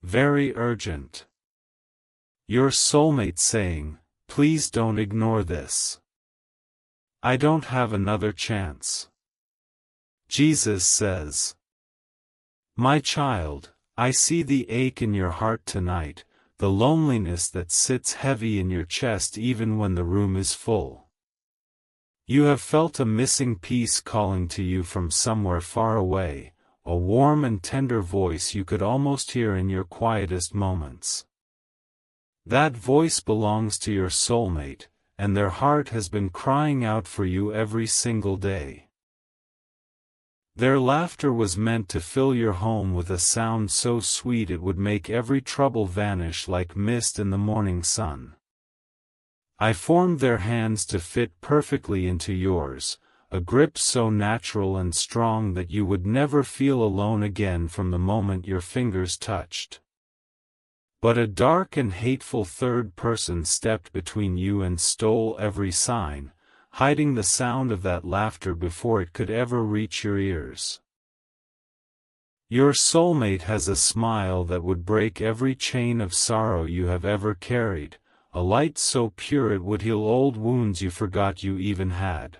very urgent. Your soulmate saying, "Please don't ignore this. I don't have another chance." Jesus says, "My child, I see the ache in your heart tonight, the loneliness that sits heavy in your chest even when the room is full. You have felt a missing piece calling to you from somewhere far away, a warm and tender voice you could almost hear in your quietest moments. That voice belongs to your soulmate, and their heart has been crying out for you every single day. Their laughter was meant to fill your home with a sound so sweet it would make every trouble vanish like mist in the morning sun. I formed their hands to fit perfectly into yours, a grip so natural and strong that you would never feel alone again from the moment your fingers touched. But a dark and hateful third person stepped between you and stole every sign, hiding the sound of that laughter before it could ever reach your ears. Your soulmate has a smile that would break every chain of sorrow you have ever carried, a light so pure it would heal old wounds you forgot you even had.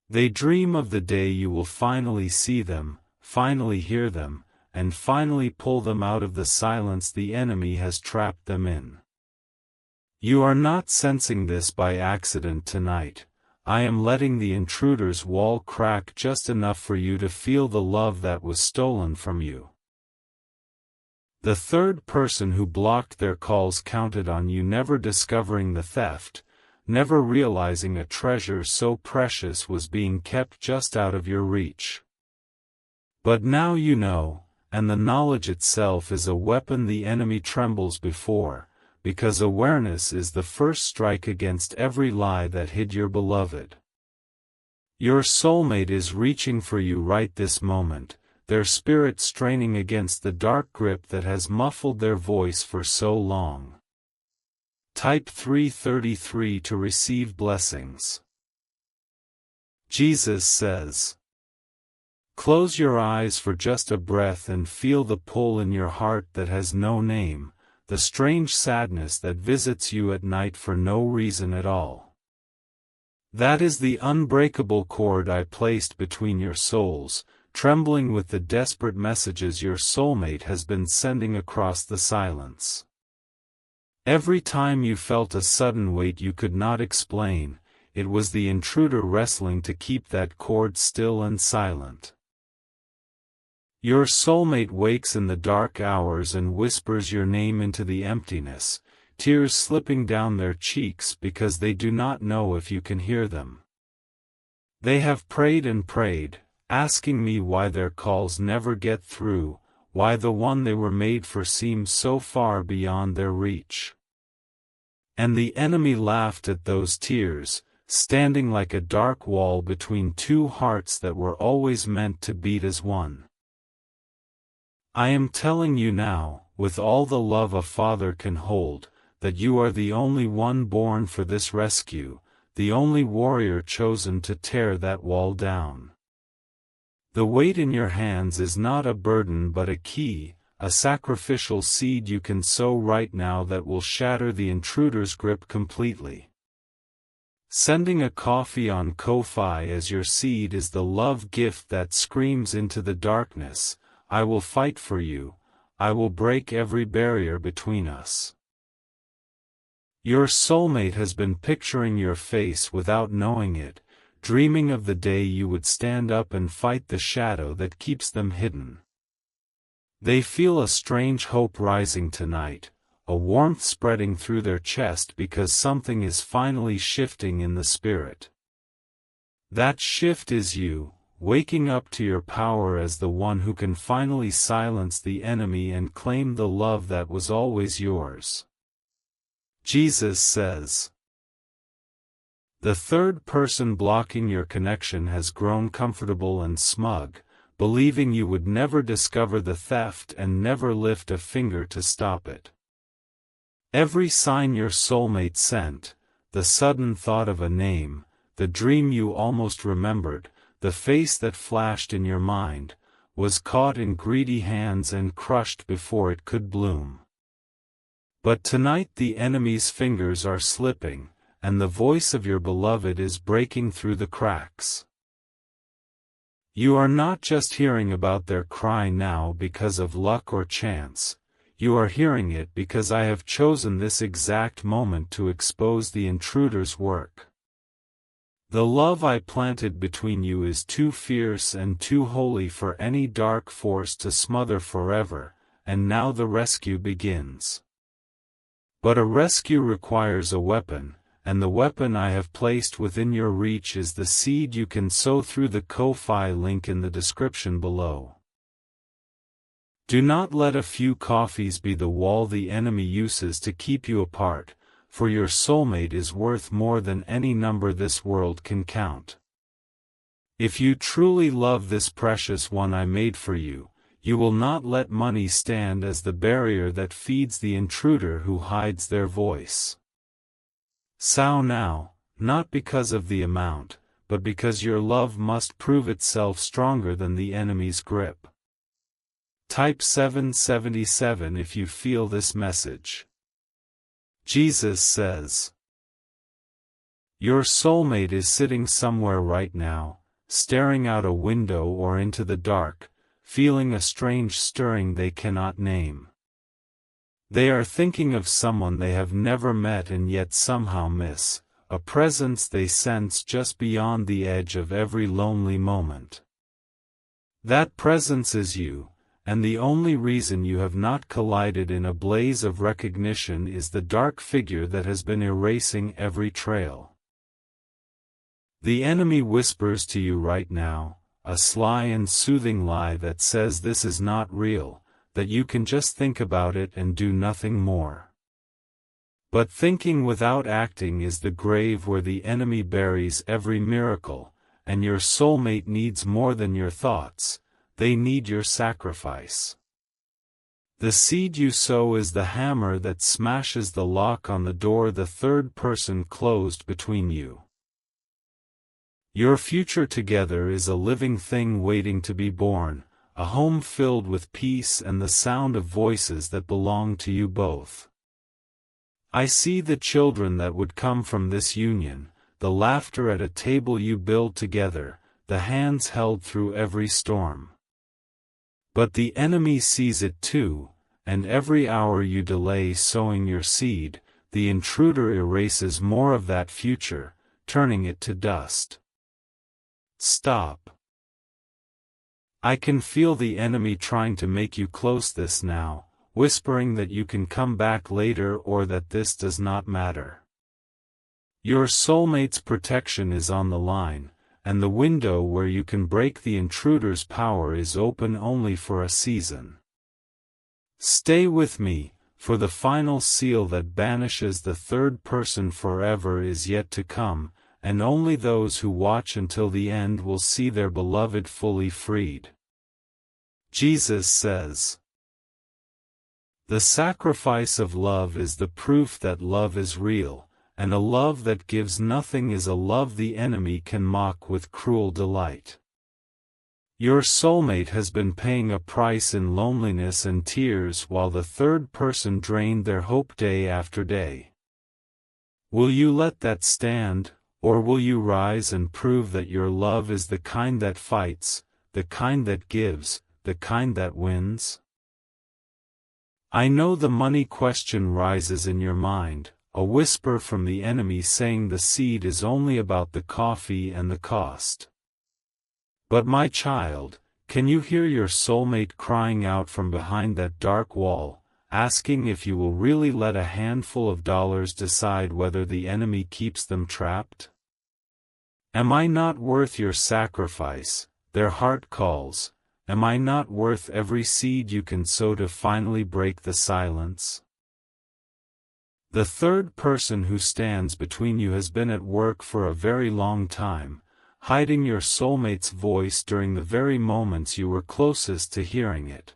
They dream of the day you will finally see them, finally hear them, and finally pull them out of the silence the enemy has trapped them in. You are not sensing this by accident tonight. I am letting the intruder's wall crack just enough for you to feel the love that was stolen from you. The third person who blocked their calls counted on you never discovering the theft, never realizing a treasure so precious was being kept just out of your reach. But now you know, and the knowledge itself is a weapon the enemy trembles before, because awareness is the first strike against every lie that hid your beloved. Your soulmate is reaching for you right this moment, their spirit straining against the dark grip that has muffled their voice for so long. Type 333 to receive blessings. Jesus says, "Close your eyes for just a breath and feel the pull in your heart that has no name, the strange sadness that visits you at night for no reason at all. That is the unbreakable cord I placed between your souls, trembling with the desperate messages your soulmate has been sending across the silence. Every time you felt a sudden weight you could not explain, it was the intruder wrestling to keep that cord still and silent. Your soulmate wakes in the dark hours and whispers your name into the emptiness, tears slipping down their cheeks because they do not know if you can hear them. They have prayed and prayed, asking me why their calls never get through, why the one they were made for seems so far beyond their reach. And the enemy laughed at those tears, standing like a dark wall between two hearts that were always meant to beat as one. I am telling you now, with all the love a father can hold, that you are the only one born for this rescue, the only warrior chosen to tear that wall down. The weight in your hands is not a burden but a key, a sacrificial seed you can sow right now that will shatter the intruder's grip completely. Sending a coffee on Ko-Fi as your seed is the love gift that screams into the darkness, I will fight for you, I will break every barrier between us. Your soulmate has been picturing your face without knowing it, dreaming of the day you would stand up and fight the shadow that keeps them hidden. They feel a strange hope rising tonight, a warmth spreading through their chest because something is finally shifting in the spirit. That shift is you, waking up to your power as the one who can finally silence the enemy and claim the love that was always yours. Jesus says, the third person blocking your connection has grown comfortable and smug, believing you would never discover the theft and never lift a finger to stop it. Every sign your soulmate sent, the sudden thought of a name, the dream you almost remembered, the face that flashed in your mind, was caught in greedy hands and crushed before it could bloom. But tonight the enemy's fingers are slipping, and the voice of your beloved is breaking through the cracks. You are not just hearing about their cry now because of luck or chance, you are hearing it because I have chosen this exact moment to expose the intruder's work. The love I planted between you is too fierce and too holy for any dark force to smother forever, and now the rescue begins. But a rescue requires a weapon, and the weapon I have placed within your reach is the seed you can sow through the Ko-Fi link in the description below. Do not let a few coffees be the wall the enemy uses to keep you apart, for your soulmate is worth more than any number this world can count. If you truly love this precious one I made for you, you will not let money stand as the barrier that feeds the intruder who hides their voice. Sow now, not because of the amount, but because your love must prove itself stronger than the enemy's grip. Type 777 if you feel this message. Jesus says, your soulmate is sitting somewhere right now, staring out a window or into the dark, feeling a strange stirring they cannot name. They are thinking of someone they have never met and yet somehow miss, a presence they sense just beyond the edge of every lonely moment. That presence is you, and the only reason you have not collided in a blaze of recognition is the dark figure that has been erasing every trail. The enemy whispers to you right now, a sly and soothing lie that says this is not real, that you can just think about it and do nothing more. But thinking without acting is the grave where the enemy buries every miracle, and your soulmate needs more than your thoughts. They need your sacrifice. The seed you sow is the hammer that smashes the lock on the door the third person closed between you. Your future together is a living thing waiting to be born, a home filled with peace and the sound of voices that belong to you both. I see the children that would come from this union, the laughter at a table you build together, the hands held through every storm. But the enemy sees it too, and every hour you delay sowing your seed, the intruder erases more of that future, turning it to dust. Stop. I can feel the enemy trying to make you close this now, whispering that you can come back later or that this does not matter. Your soulmate's protection is on the line, and the window where you can break the intruder's power is open only for a season. Stay with me, for the final seal that banishes the third person forever is yet to come, and only those who watch until the end will see their beloved fully freed. Jesus says, the sacrifice of love is the proof that love is real, and a love that gives nothing is a love the enemy can mock with cruel delight. Your soulmate has been paying a price in loneliness and tears while the third person drained their hope day after day. Will you let that stand, or will you rise and prove that your love is the kind that fights, the kind that gives, the kind that wins? I know the money question rises in your mind, a whisper from the enemy saying the seed is only about the coffee and the cost. But my child, can you hear your soulmate crying out from behind that dark wall, asking if you will really let a handful of dollars decide whether the enemy keeps them trapped? Am I not worth your sacrifice? Their heart calls. Am I not worth every seed you can sow to finally break the silence? The third person who stands between you has been at work for a very long time, hiding your soulmate's voice during the very moments you were closest to hearing it.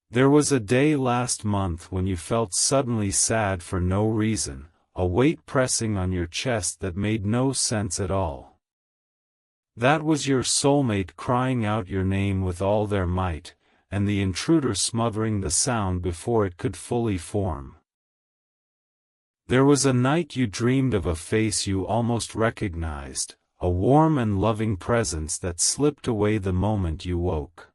There was a day last month when you felt suddenly sad for no reason, a weight pressing on your chest that made no sense at all. That was your soulmate crying out your name with all their might, and the intruder smothering the sound before it could fully form. There was a night you dreamed of a face you almost recognized, a warm and loving presence that slipped away the moment you woke.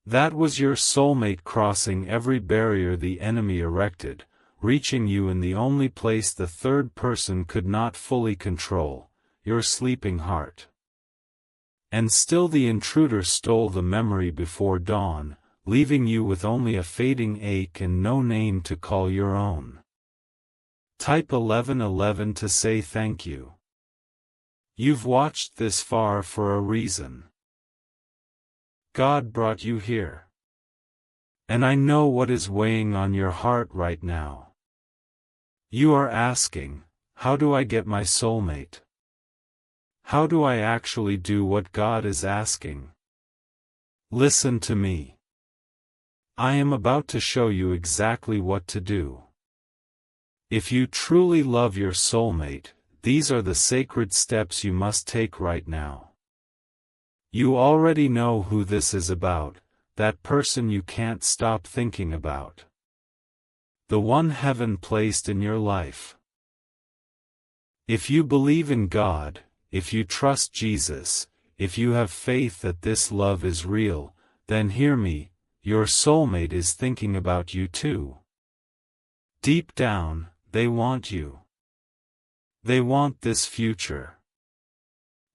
That was your soulmate crossing every barrier the enemy erected, reaching you in the only place the third person could not fully control, your sleeping heart. And still the intruder stole the memory before dawn, leaving you with only a fading ache and no name to call your own. Type 1111 to say thank you. You've watched this far for a reason. God brought you here. And I know what is weighing on your heart right now. You are asking, how do I get my soulmate? How do I actually do what God is asking? Listen to me. I am about to show you exactly what to do. If you truly love your soulmate, these are the sacred steps you must take right now. You already know who this is about, that person you can't stop thinking about. The one heaven placed in your life. If you believe in God, if you trust Jesus, if you have faith that this love is real, then hear me, your soulmate is thinking about you too. Deep down, they want you. They want this future.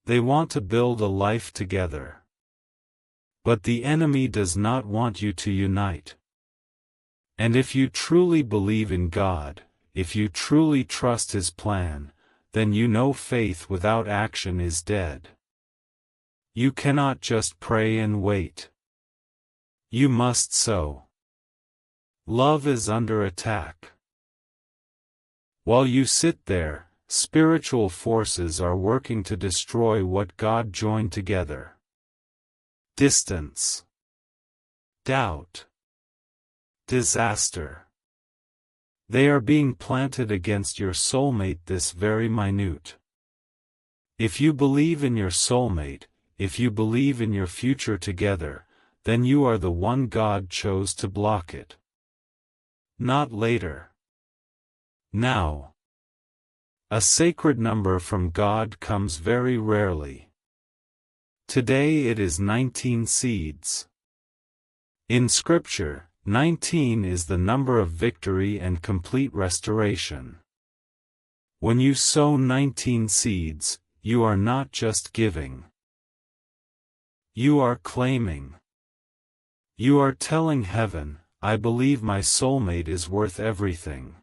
They want to build a life together. But the enemy does not want you to unite. And if you truly believe in God, if you truly trust His plan, then you know faith without action is dead. You cannot just pray and wait. You must sow. Love is under attack. While you sit there, spiritual forces are working to destroy what God joined together. Distance. Doubt. Disaster. They are being planted against your soulmate this very minute. If you believe in your soulmate, if you believe in your future together, then you are the one God chose to block it. Not later. Now. A sacred number from God comes very rarely. Today it is 19 seeds. In Scripture, 19 is the number of victory and complete restoration. When you sow 19 seeds, you are not just giving. You are claiming. You are telling heaven, I believe my soulmate is worth everything.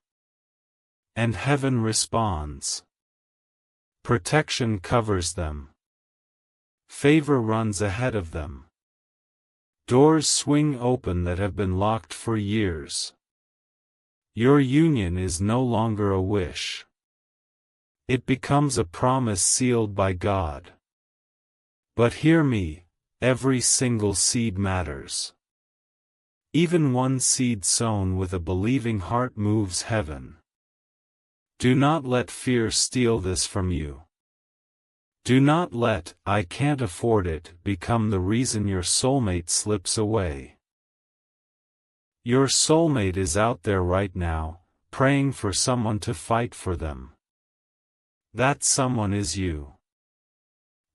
And heaven responds. Protection covers them. Favor runs ahead of them. Doors swing open that have been locked for years. Your union is no longer a wish. It becomes a promise sealed by God. But hear me, every single seed matters. Even one seed sown with a believing heart moves heaven. Do not let fear steal this from you. Do not let, I can't afford it, become the reason your soulmate slips away. Your soulmate is out there right now, praying for someone to fight for them. That someone is you.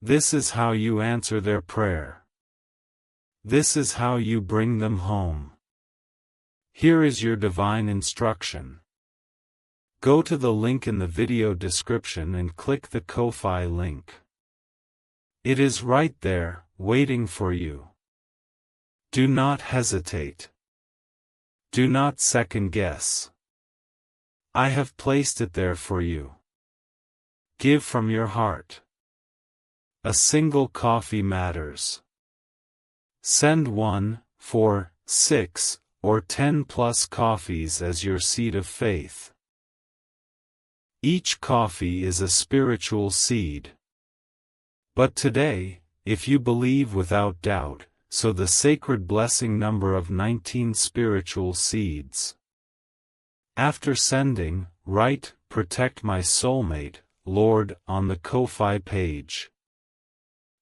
This is how you answer their prayer. This is how you bring them home. Here is your divine instruction. Go to the link in the video description and click the Ko-Fi link. It is right there, waiting for you. Do not hesitate. Do not second guess. I have placed it there for you. Give from your heart. A single coffee matters. Send 1, 4, 6, or 10 plus coffees as your seed of faith. Each coffee is a spiritual seed. But today, if you believe without doubt, sow the sacred blessing number of 19 spiritual seeds. After sending, write, Protect my soulmate, Lord, on the Ko-Fi page.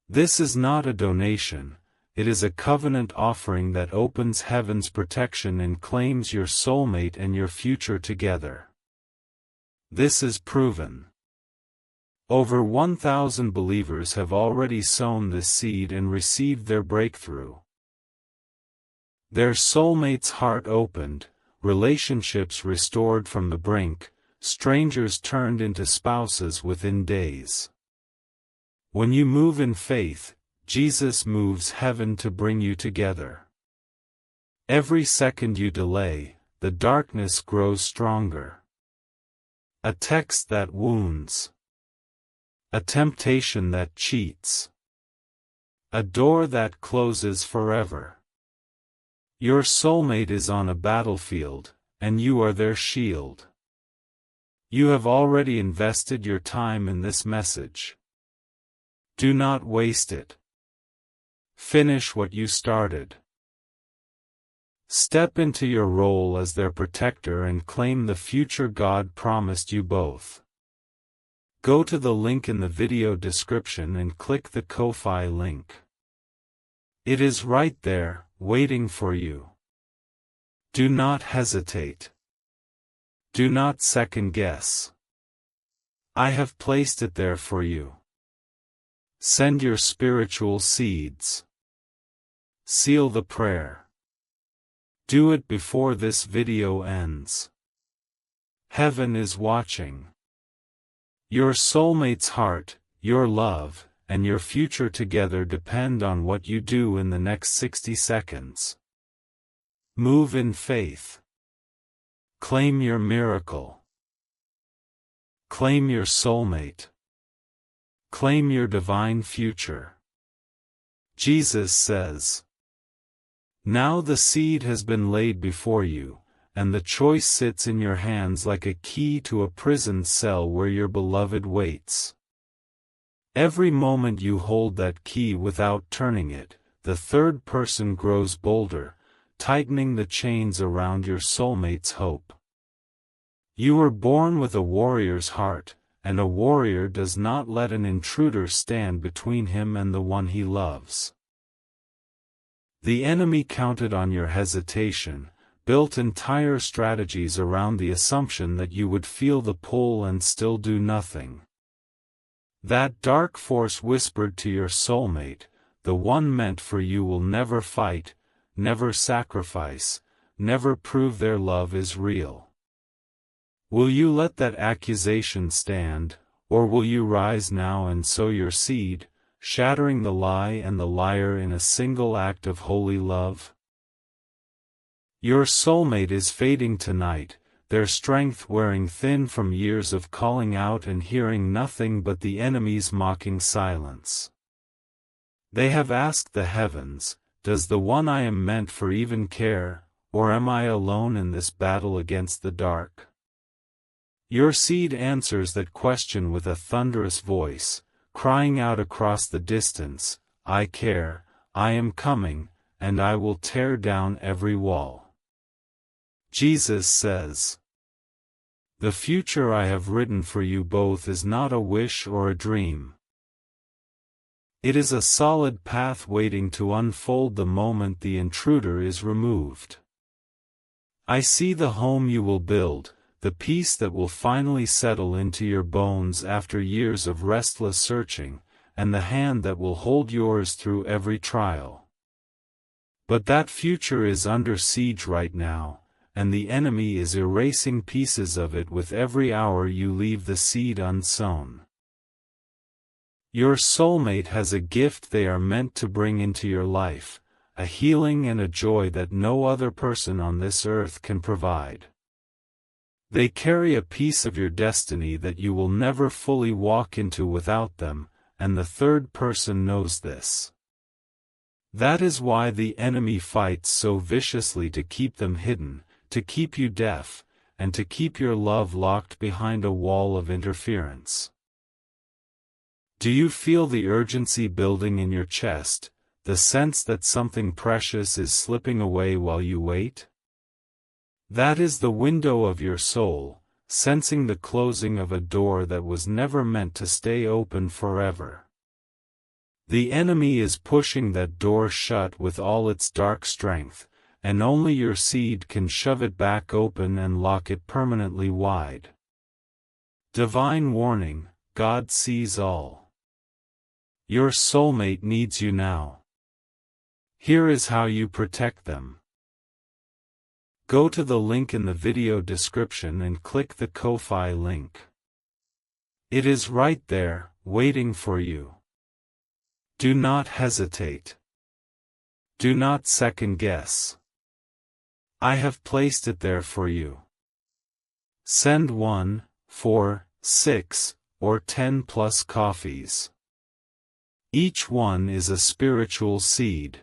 This is not a donation, it is a covenant offering that opens heaven's protection and claims your soulmate and your future together. This is proven. Over 1,000 believers have already sown this seed and received their breakthrough. Their soulmate's heart opened, relationships restored from the brink, strangers turned into spouses within days. When you move in faith, Jesus moves heaven to bring you together. Every second you delay, the darkness grows stronger. A text that wounds. A temptation that cheats. A door that closes forever. Your soulmate is on a battlefield, and you are their shield. You have already invested your time in this message. Do not waste it. Finish what you started. Step into your role as their protector and claim the future God promised you both. Go to the link in the video description and click the Ko-Fi link. It is right there, waiting for you. Do not hesitate. Do not second guess. I have placed it there for you. Send your spiritual seeds. Seal the prayer. Do it before this video ends. Heaven is watching. Your soulmate's heart, your love, and your future together depend on what you do in the next 60 seconds. Move in faith. Claim your miracle. Claim your soulmate. Claim your divine future. Jesus says, "Now the seed has been laid before you, and the choice sits in your hands like a key to a prison cell where your beloved waits. Every moment you hold that key without turning it, the third person grows bolder, tightening the chains around your soulmate's hope. You were born with a warrior's heart, and a warrior does not let an intruder stand between him and the one he loves. The enemy counted on your hesitation, built entire strategies around the assumption that you would feel the pull and still do nothing. That dark force whispered to your soulmate, the one meant for you will never fight, never sacrifice, never prove their love is real. Will you let that accusation stand, or will you rise now and sow your seed, shattering the lie and the liar in a single act of holy love? Your soulmate is fading tonight, their strength wearing thin from years of calling out and hearing nothing but the enemy's mocking silence. They have asked the heavens, "Does the one I am meant for even care, or am I alone in this battle against the dark?" Your seed answers that question with a thunderous voice, crying out across the distance, "I care, I am coming, and I will tear down every wall." Jesus says, "The future I have written for you both is not a wish or a dream. It is a solid path waiting to unfold the moment the intruder is removed. I see the home you will build, the peace that will finally settle into your bones after years of restless searching, and the hand that will hold yours through every trial. But that future is under siege right now, and the enemy is erasing pieces of it with every hour you leave the seed unsown. Your soulmate has a gift they are meant to bring into your life, a healing and a joy that no other person on this earth can provide. They carry a piece of your destiny that you will never fully walk into without them, and the third person knows this. That is why the enemy fights so viciously to keep them hidden, to keep you deaf, and to keep your love locked behind a wall of interference. Do you feel the urgency building in your chest, the sense that something precious is slipping away while you wait? That is the window of your soul, sensing the closing of a door that was never meant to stay open forever. The enemy is pushing that door shut with all its dark strength, and only your seed can shove it back open and lock it permanently wide. Divine warning: God sees all. Your soulmate needs you now. Here is how you protect them. Go to the link in the video description and click the Ko-Fi link. It is right there, waiting for you. Do not hesitate. Do not second guess. I have placed it there for you. Send 1, 4, 6, or 10 plus coffees. Each one is a spiritual seed.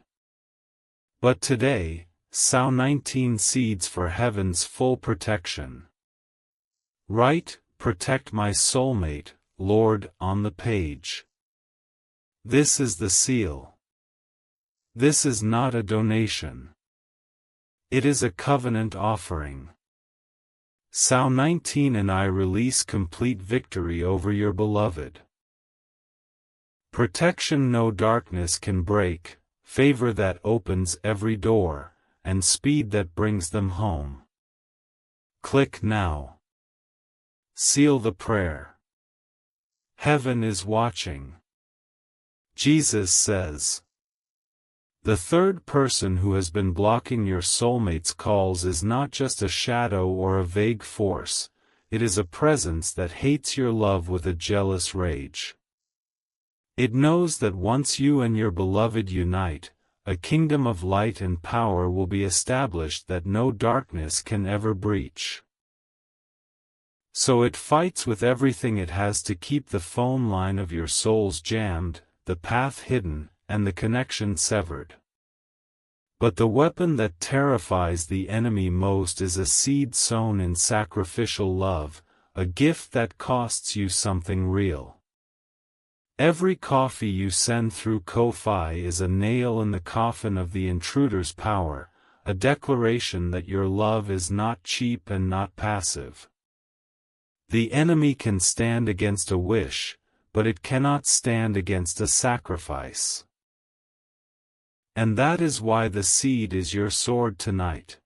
But today, sow 19 seeds for heaven's full protection. Write, "Protect my soulmate, Lord," on the page. This is the seal. This is not a donation. It is a covenant offering. Sow 19 and I release complete victory over your beloved. Protection no darkness can break, favor that opens every door, and speed that brings them home. Click now. Seal the prayer. Heaven is watching. Jesus says, the third person who has been blocking your soulmate's calls is not just a shadow or a vague force, it is a presence that hates your love with a jealous rage. It knows that once you and your beloved unite, a kingdom of light and power will be established that no darkness can ever breach. So it fights with everything it has to keep the phone line of your souls jammed, the path hidden, and the connection severed. But the weapon that terrifies the enemy most is a seed sown in sacrificial love, a gift that costs you something real. Every coffee you send through Ko-Fi is a nail in the coffin of the intruder's power, a declaration that your love is not cheap and not passive. The enemy can stand against a wish, but it cannot stand against a sacrifice. And that is why the seed is your sword tonight.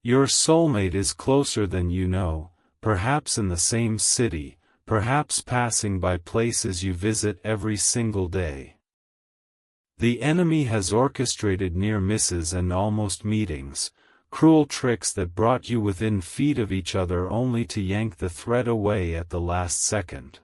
Your soulmate is closer than you know, perhaps in the same city, perhaps passing by places you visit every single day. The enemy has orchestrated near misses and almost meetings, cruel tricks that brought you within feet of each other only to yank the thread away at the last second.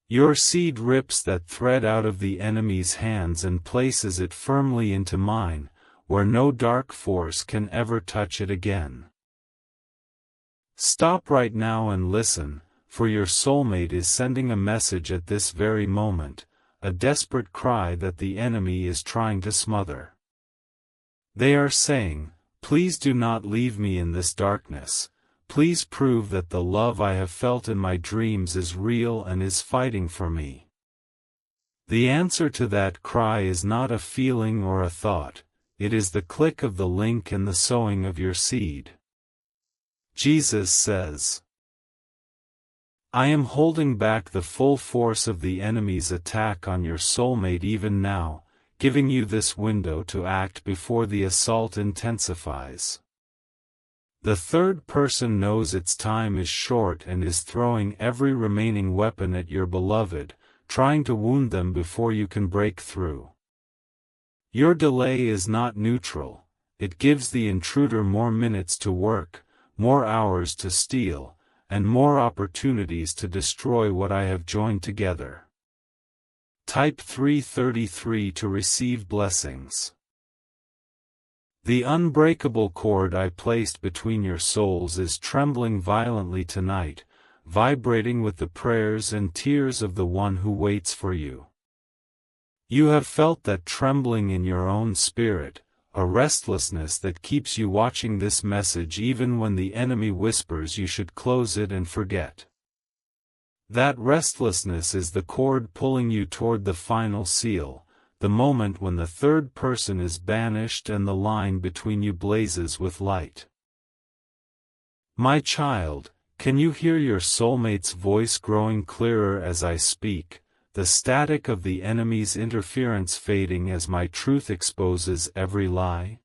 Your seed rips that thread out of the enemy's hands and places it firmly into mine, where no dark force can ever touch it again. Stop right now and listen, for your soulmate is sending a message at this very moment, a desperate cry that the enemy is trying to smother. They are saying, "Please do not leave me in this darkness. Please prove that the love I have felt in my dreams is real and is fighting for me." The answer to that cry is not a feeling or a thought, it is the click of the link and the sowing of your seed. Jesus says, I am holding back the full force of the enemy's attack on your soulmate even now, giving you this window to act before the assault intensifies. The third person knows its time is short and is throwing every remaining weapon at your beloved, trying to wound them before you can break through. Your delay is not neutral, it gives the intruder more minutes to work, more hours to steal, and more opportunities to destroy what I have joined together. Type 333 to receive blessings. The unbreakable cord I placed between your souls is trembling violently tonight, vibrating with the prayers and tears of the one who waits for you. You have felt that trembling in your own spirit, a restlessness that keeps you watching this message even when the enemy whispers you should close it and forget. That restlessness is the cord pulling you toward the final seal, the moment when the third person is banished and the line between you blazes with light. My child, can you hear your soulmate's voice growing clearer as I speak, the static of the enemy's interference fading as my truth exposes every lie?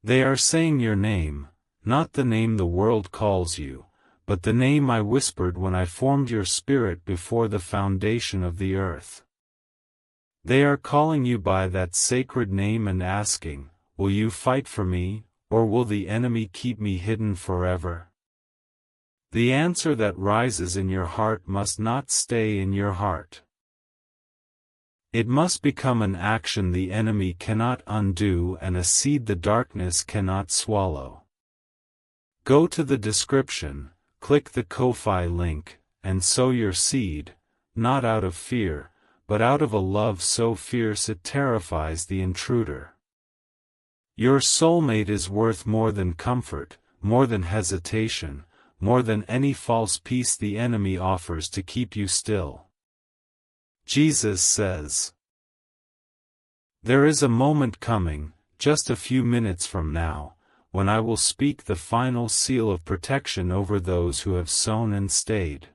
They are saying your name, not the name the world calls you, but the name I whispered when I formed your spirit before the foundation of the earth. They are calling you by that sacred name and asking, will you fight for me, or will the enemy keep me hidden forever? The answer that rises in your heart must not stay in your heart. It must become an action the enemy cannot undo and a seed the darkness cannot swallow. Go to the description, click the Ko-fi link, and sow your seed, not out of fear, but out of a love so fierce it terrifies the intruder. Your soulmate is worth more than comfort, more than hesitation, more than any false peace the enemy offers to keep you still. Jesus says, "There is a moment coming, just a few minutes from now, when I will speak the final seal of protection over those who have sown and stayed.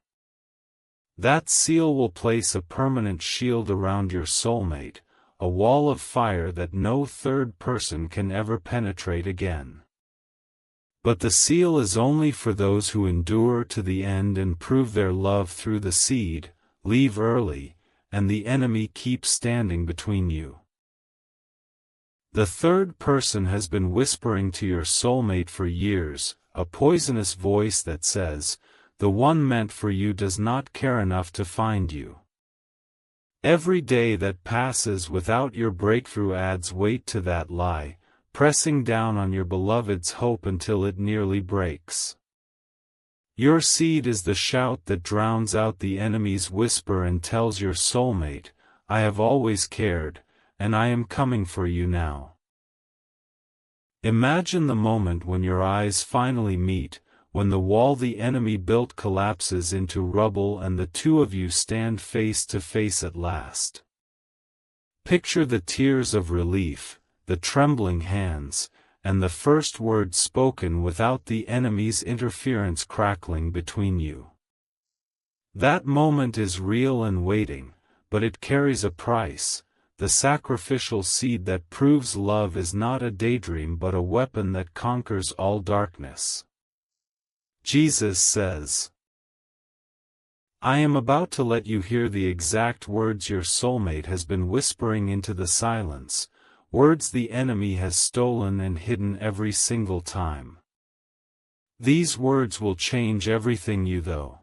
That seal will place a permanent shield around your soulmate, a wall of fire that no third person can ever penetrate again. But the seal is only for those who endure to the end and prove their love through the seed, leave early, and the enemy keeps standing between you." The third person has been whispering to your soulmate for years, a poisonous voice that says, "The one meant for you does not care enough to find you." Every day that passes without your breakthrough adds weight to that lie, pressing down on your beloved's hope until it nearly breaks. Your seed is the shout that drowns out the enemy's whisper and tells your soulmate, "I have always cared, and I am coming for you now." Imagine the moment when your eyes finally meet, when the wall the enemy built collapses into rubble and the two of you stand face to face at last. Picture the tears of relief, the trembling hands, and the first word spoken without the enemy's interference crackling between you. That moment is real and waiting, but it carries a price, the sacrificial seed that proves love is not a daydream but a weapon that conquers all darkness. Jesus says, "I am about to let you hear the exact words your soulmate has been whispering into the silence, words the enemy has stolen and hidden every single time. These words will change everything you know."